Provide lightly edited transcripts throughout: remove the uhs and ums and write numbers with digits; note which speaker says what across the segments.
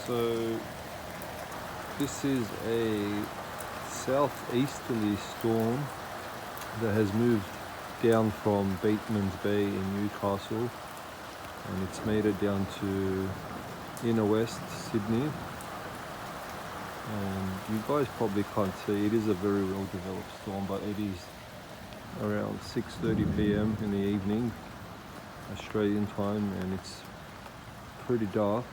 Speaker 1: So this is a southeasterly storm that has moved down from Bateman's Bay in Newcastle, and it's made it down to inner west Sydney. And you guys probably can't see, it is a very well developed storm, but it is around 6:30 p.m. in the evening Australian time, and it's pretty dark.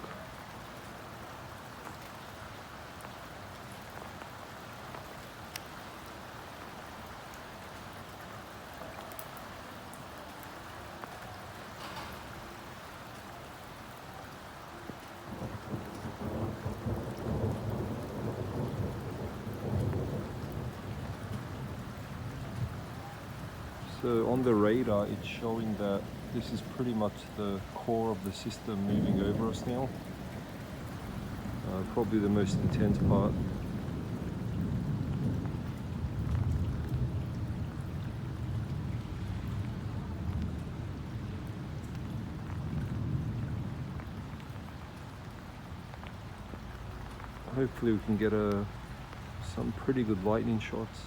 Speaker 1: So on the radar, it's showing that this is pretty much the core of the system moving over us now. Probably the most intense part. Hopefully we can get some pretty good lightning shots.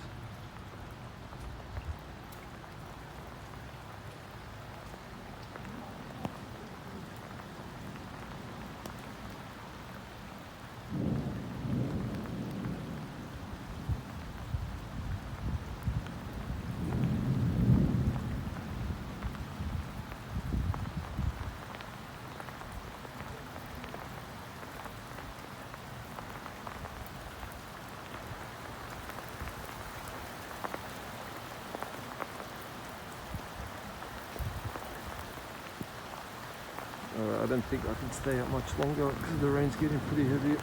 Speaker 1: I don't think I can stay out much longer because the rain's getting pretty heavy.